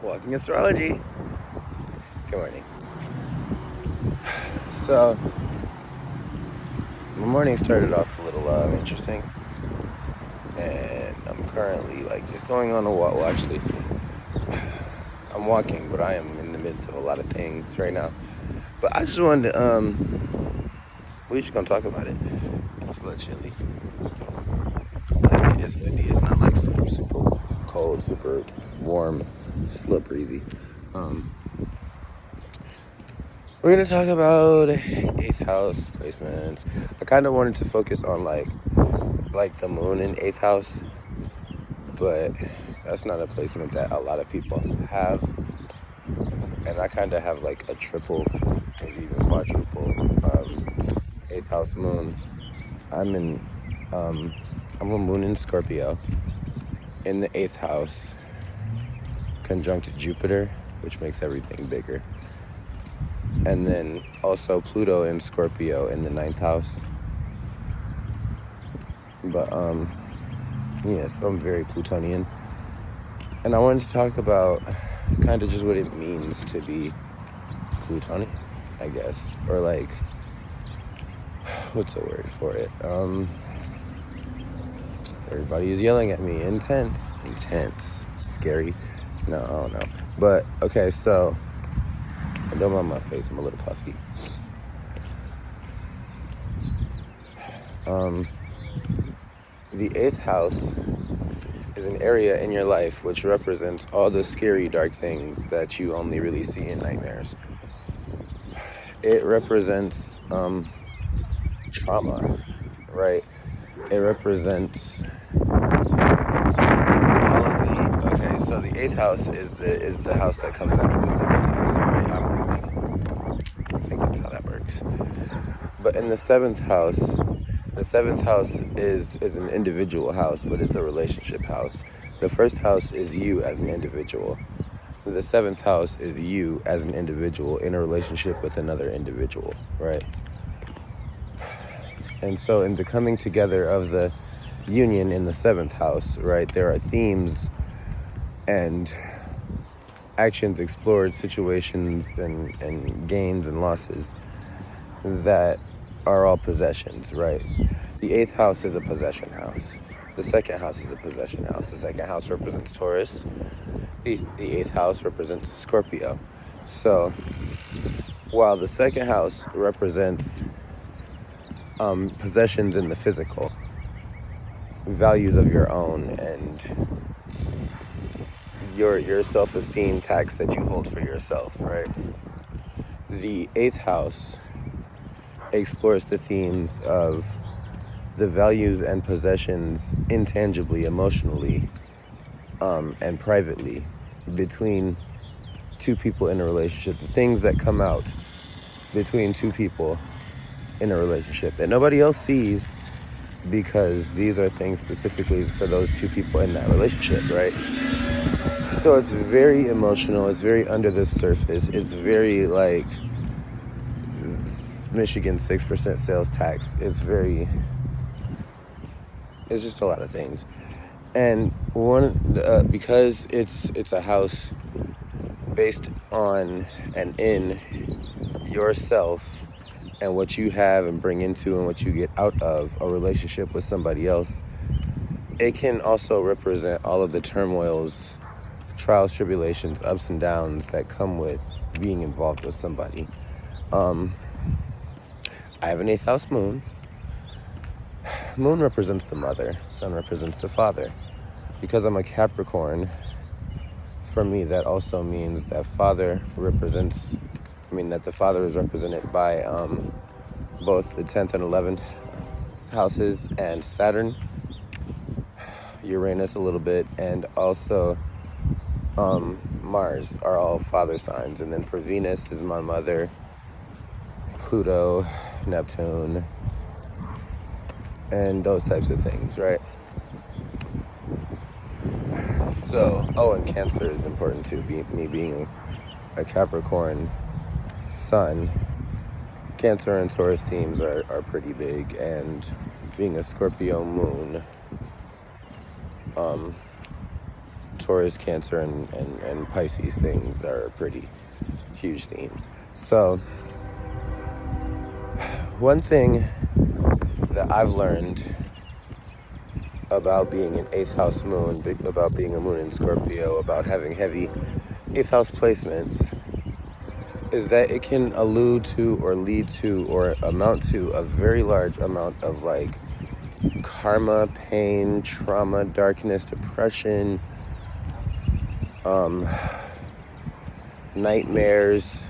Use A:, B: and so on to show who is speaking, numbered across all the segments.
A: Walking Astrology. Good morning. So, my morning started off a little interesting, and I'm currently just going on a walk. Well, actually, I'm walking, but I am in the midst of a lot of things right now. But I just wanted to, we're just gonna talk about it. It's a little chilly. It's windy. It's not super cold, super warm. It's just a little breezy. We're gonna talk about 8th house placements. I kind of wanted to focus on like the moon in 8th house, but that's not a placement that a lot of people have. And I kind of have like a triple, maybe even quadruple 8th house moon. I'm a moon in Scorpio in the 8th house, conjunct Jupiter, which makes everything bigger. And then also Pluto in Scorpio in the 9th house. But, yeah, so I'm very Plutonian. And I wanted to talk about kind of just what it means to be Plutonian, I guess. Or what's the word for it? Everybody is yelling at me. Intense. Scary. No, I don't know. But, okay, so I don't mind my face. I'm a little puffy. The 8th house is an area in your life which represents all the scary, dark things that you only really see in nightmares. It represents trauma, right? It represents all of the. Okay, so the 8th house is the house that comes after the 7th house, right? I think that's how that works. But in the 7th house, is an individual house, but it's a relationship house. The 1st house is you as an individual. The 7th house is you as an individual in a relationship with another individual, right? And so in the coming together of the union in the 7th house, right, there are themes and actions explored, situations and gains and losses that are all possessions, right? The 8th house is a possession house. The 2nd house is a possession house. The 2nd house represents Taurus. The 8th house represents Scorpio. So while the 2nd house represents possessions in the physical, values of your own, and your self-esteem tax that you hold for yourself, right? The 8th house explores the themes of the values and possessions intangibly, emotionally, and privately between two people in a relationship. The things that come out between two people in a relationship that nobody else sees, because these are things specifically for those two people in that relationship, right? So it's very emotional. It's very under the surface. It's very like Michigan 6% sales tax. It's just a lot of things. And because it's a house based on and in yourself and what you have and bring into and what you get out of a relationship with somebody else, it can also represent all of the turmoils, trials, tribulations, ups and downs that come with being involved with somebody. I have an 8th house moon. Moon represents the mother. Sun represents the father. Because I'm a Capricorn, for me that also means that the father is represented by both the 10th and 11th houses and Saturn, Uranus a little bit, and also Mars are all father signs. And then for Venus is my mother, Pluto, Neptune, and those types of things, right? So, and Cancer is important too. Me being a Capricorn sun, Cancer and Taurus themes are pretty big, and being a Scorpio moon, Taurus, Cancer, and Pisces things are pretty huge themes. So one thing that I've learned about being an 8th house moon, about being a moon in Scorpio, about having heavy 8th house placements, is that it can allude to or lead to or amount to a very large amount of like karma, pain, trauma, darkness, depression, nightmares,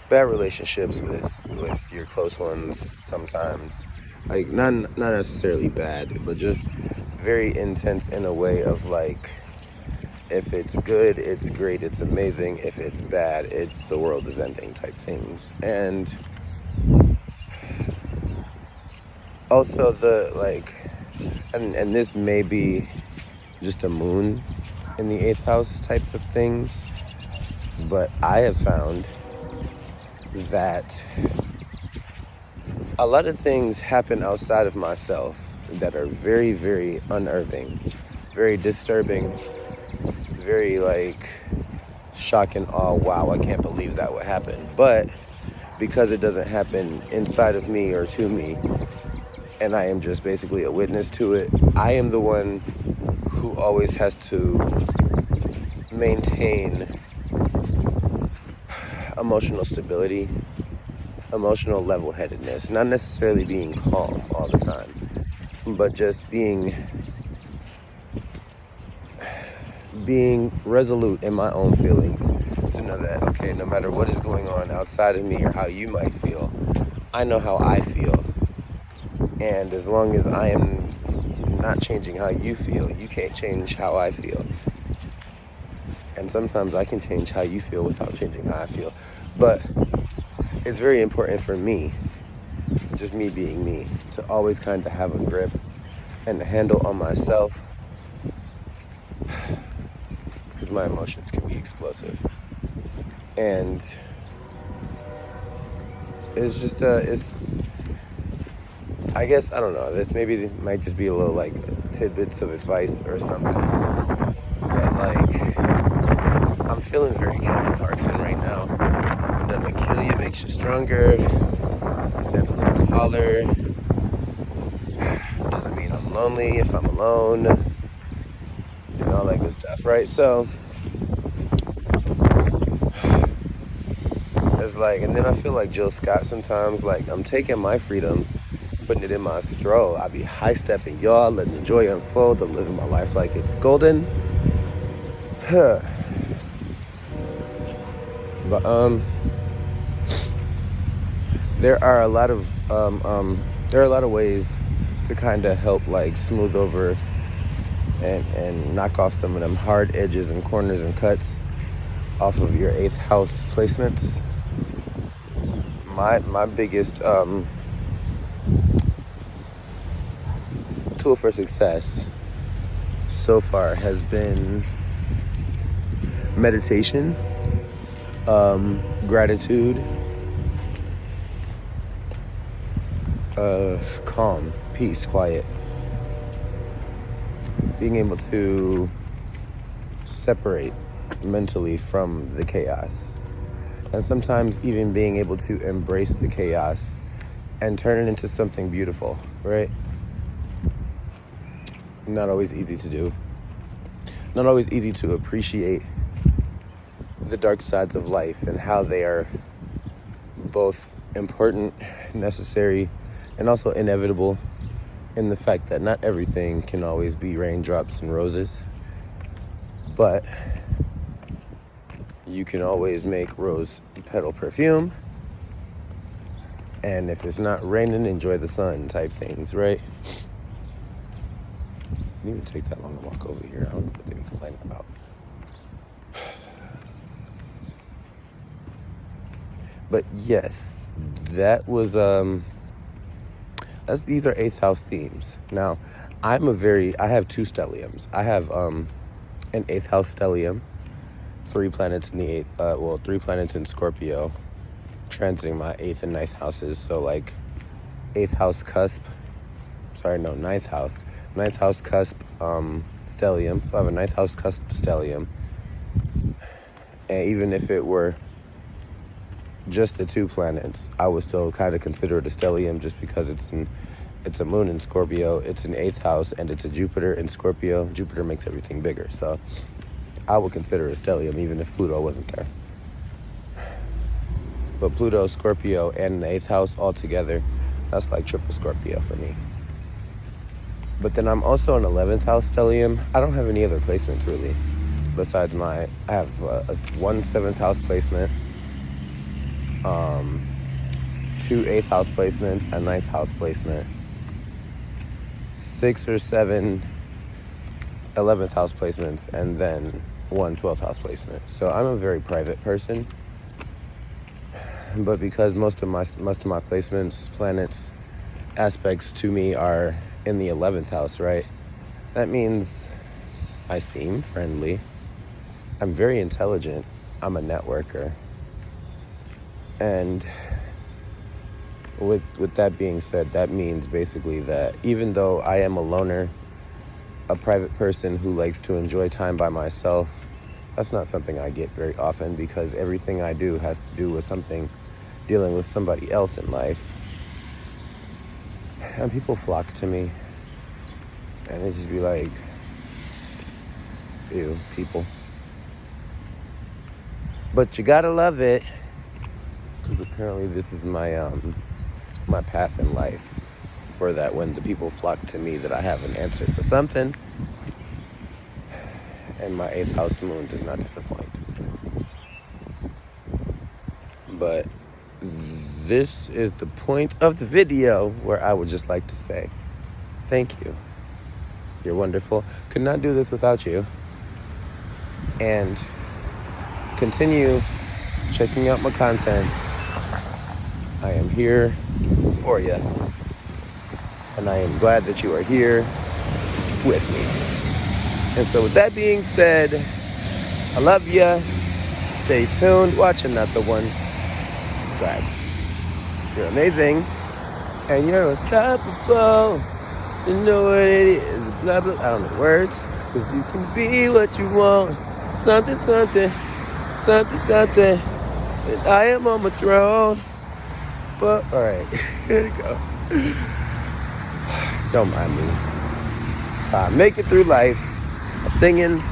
A: bad relationships with your close ones sometimes. Like not necessarily bad, but just very intense in a way of like, if it's good, it's great, it's amazing. If it's bad, it's the world is ending type things. And also the like, and this may be just a moon in the 8th house types of things, but I have found that a lot of things happen outside of myself that are very, very unnerving, very disturbing, very like shock and awe. Wow, I can't believe that would happen. But because it doesn't happen inside of me or to me, and I am just basically a witness to it, I am the one who always has to maintain emotional stability, emotional level-headedness, not necessarily being calm all the time, but just being resolute in my own feelings, to know that, okay, no matter what is going on outside of me or how you might feel, I know how I feel. And as long as I am not changing how you feel, you can't change how I feel. And sometimes I can change how you feel without changing how I feel. But it's very important for me, just me being me, to always kind of have a grip and a handle on myself, because my emotions can be explosive. And it's just, I guess, I don't know, this might just be a little like tidbits of advice or something, but like, I'm feeling very Kelly Clarkson right now. What doesn't kill you makes you stronger. Stand a little taller. Doesn't mean I'm lonely if I'm alone, and all that good stuff, right? So it's like, and then I feel like Jill Scott sometimes, like I'm taking my freedom, putting it in my stroll. I be high stepping, y'all, letting the joy unfold. I'm living my life like it's golden. But there are a lot of ways to kind of help like smooth over and knock off some of them hard edges and corners and cuts off of your 8th house placements. My biggest tool for success so far has been meditation, gratitude, calm, peace, quiet. Being able to separate mentally from the chaos. And sometimes even being able to embrace the chaos and turn it into something beautiful, right? Not always easy to do. Not always easy to appreciate the dark sides of life and how they are both important, necessary, and also inevitable, in the fact that not everything can always be raindrops and roses, but you can always make rose petal perfume, and if it's not raining, enjoy the sun type things, right? Didn't even take that long to walk over here. I don't know what they be complaining about. But yes, that was these are 8th house themes. Now, I have 2 stelliums. I have an 8th house stellium, 3 planets in the 3 planets in Scorpio, transiting my 8th and 9th houses. So like 8th house cusp, 9th house. 9th house cusp, stellium. So I have a ninth house cusp stellium. And even if it were just the two planets, I would still kind of consider it a stellium just because it's a moon in Scorpio, it's an 8th house, and it's a Jupiter in Scorpio. Jupiter makes everything bigger. So I would consider it a stellium even if Pluto wasn't there. But Pluto, Scorpio, and the 8th house all together, that's like triple Scorpio for me. But then I'm also an 11th house stellium. I don't have any other placements really. Besides I have one 7th house placement, 2 8th house placements, a 9th house placement, 6 or 7 11th house placements, and then 1 12th house placement. So I'm a very private person. But because most of my placements, planets, aspects to me are in the 11th house, right? That means I seem friendly. I'm very intelligent. I'm a networker. And with that being said, that means basically that even though I am a loner, a private person who likes to enjoy time by myself, that's not something I get very often because everything I do has to do with something dealing with somebody else in life. And people flock to me. And it just be like, ew, people. But you gotta love it. Because apparently this is my my path in life. For that when the people flock to me that I have an answer for something. And my 8th house moon does not disappoint. But this is the point of the video where I would just like to say thank you. You're wonderful. Could not do this without you. And continue checking out my content. I am here for you. And I am glad that you are here with me. And so with that being said, I love you. Stay tuned. Watch another one. Subscribe. You're amazing. And you're unstoppable. You know what it is. Blah, blah. I don't know the words. Because you can be what you want. Something, something. Something, something. And I am on my throne. But, alright. Here we go. Don't mind me. I make it through life. A singings,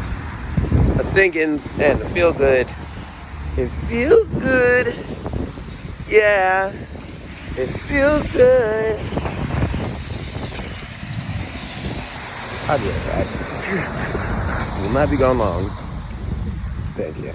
A: and a feel good. It feels good. Yeah. It feels good. I'll be alright. We might be gone long. Thank you.